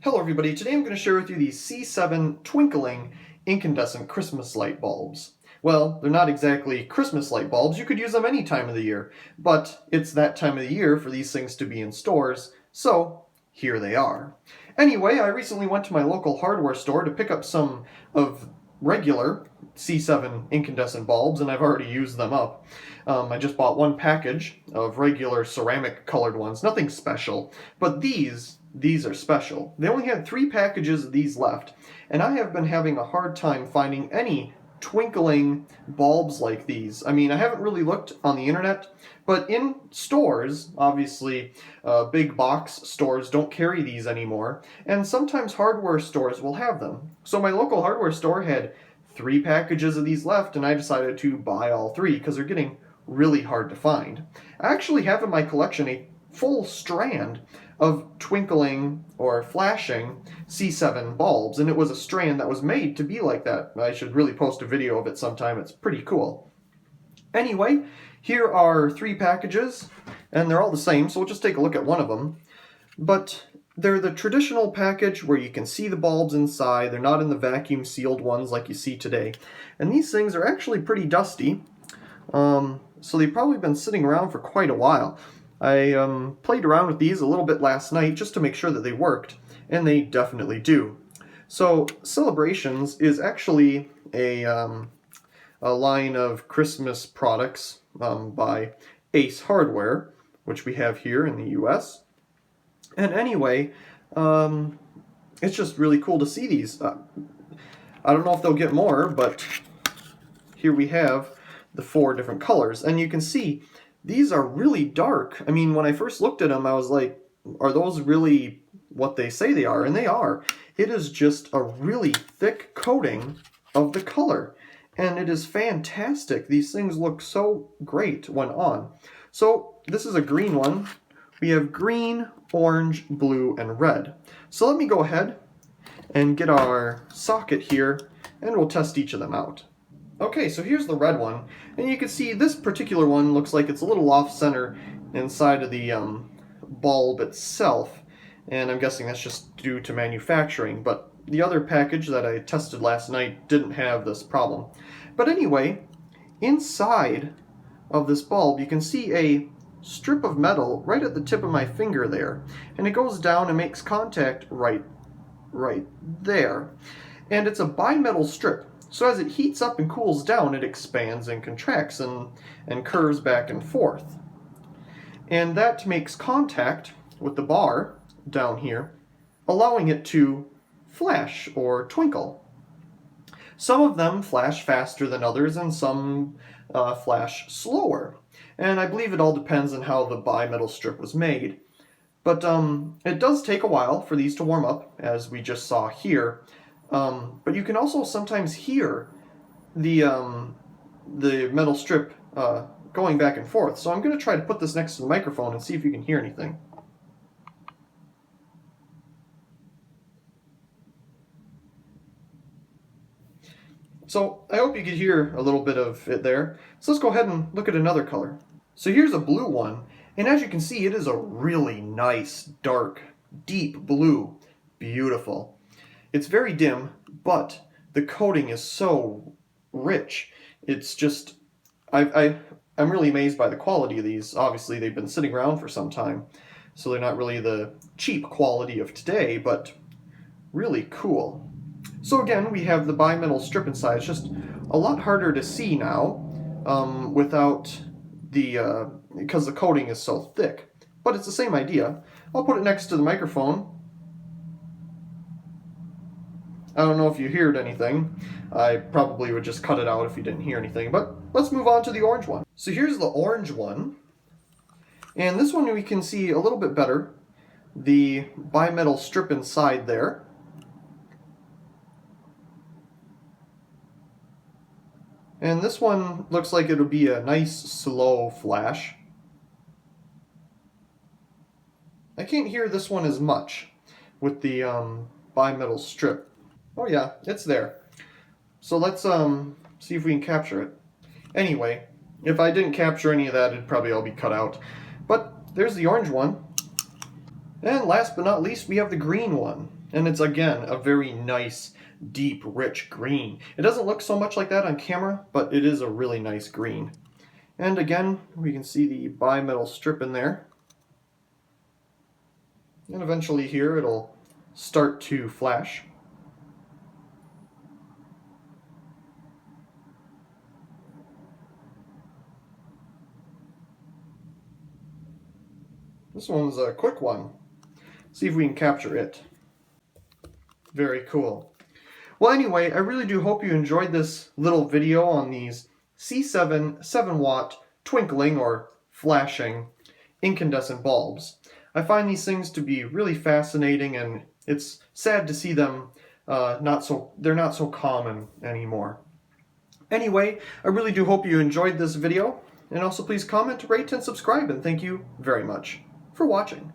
Hello everybody, today I'm going to share with you these C7 twinkling incandescent Christmas light bulbs. Well, they're not exactly Christmas light bulbs, you could use them any time of the year, but it's that time of the year for these things to be in stores, so here they are. Anyway, I recently went to my local hardware store to pick up some of regular C7 incandescent bulbs, and I've already used them up. I just bought one package of regular ceramic colored ones, nothing special, but these are special. They only had 3 packages of these left, and I have been having a hard time finding any twinkling bulbs like these. I mean, I haven't really looked on the internet, but in stores, obviously, big box stores don't carry these anymore, and sometimes hardware stores will have them. So my local hardware store had 3 packages of these left, and I decided to buy all 3 because they're getting really hard to find. I actually have in my collection a full strand of twinkling or flashing C7 bulbs, and it was a strand that was made to be like that. I should really post a video of it sometime. It's pretty cool. Anyway, here are 3 packages, and they're all the same, so we'll just take a look at one of them. But they're the traditional package where you can see the bulbs inside. They're not in the vacuum sealed ones like you see today. And these things are actually pretty dusty, so they've probably been sitting around for quite a while. I played around with these a little bit last night just to make sure that they worked, and they definitely do. So Celebrations is actually a line of Christmas products by Ace Hardware, which we have here in the US. And anyway, it's just really cool to see these. I don't know if they'll get more, but here we have the 4 different colors, and you can see these are really dark. I mean, when I first looked at them, I was like, are those really what they say they are? And they are. It is just a really thick coating of the color, and it is fantastic. These things look so great when on. So this is a green one. We have green, orange, blue, and red. So let me go ahead and get our socket here, and we'll test each of them out. Okay, so here's the red one, and you can see this particular one looks like it's a little off-center inside of the bulb itself, and I'm guessing that's just due to manufacturing, but the other package that I tested last night didn't have this problem. But anyway, inside of this bulb you can see a strip of metal right at the tip of my finger there, and it goes down and makes contact right there. And it's a bimetal strip. So as it heats up and cools down, it expands and contracts and curves back and forth. And that makes contact with the bar down here, allowing it to flash or twinkle. Some of them flash faster than others, and some flash slower. And I believe it all depends on how the bimetal strip was made. But it does take a while for these to warm up, as we just saw here. But you can also sometimes hear the metal strip going back and forth. So I'm going to try to put this next to the microphone and see if you can hear anything. So I hope you could hear a little bit of it there. So let's go ahead and look at another color. So here's a blue one, and as you can see, it is a really nice, dark, deep blue. Beautiful. It's very dim, but the coating is so rich. It's just, I'm really amazed by the quality of these. Obviously, they've been sitting around for some time, so they're not really the cheap quality of today, but really cool. So again, we have the bimetal strip inside. It's just a lot harder to see now without the, because the coating is so thick. But it's the same idea. I'll put it next to the microphone. I don't know if you heard anything. I probably would just cut it out if you didn't hear anything, but let's move on to the orange one. So here's the orange one, and this one we can see a little bit better, the bimetal strip inside there. And this one looks like it'll be a nice slow flash. I can't hear this one as much with the bimetal strip. Oh yeah, it's there. So let's see if we can capture it. Anyway, if I didn't capture any of that, it'd probably all be cut out. But there's the orange one. And last but not least, we have the green one. And it's, again, a very nice, deep, rich green. It doesn't look so much like that on camera, but it is a really nice green. And again, we can see the bimetal strip in there. And eventually here it'll start to flash. This one's a quick one. See if we can capture it. Very cool. Well, anyway, I really do hope you enjoyed this little video on these C7 7-watt twinkling or flashing incandescent bulbs. I find these things to be really fascinating, and it's sad to see them they're not so common anymore. Anyway, I really do hope you enjoyed this video, and also please comment, rate, and subscribe, and thank you very much for watching.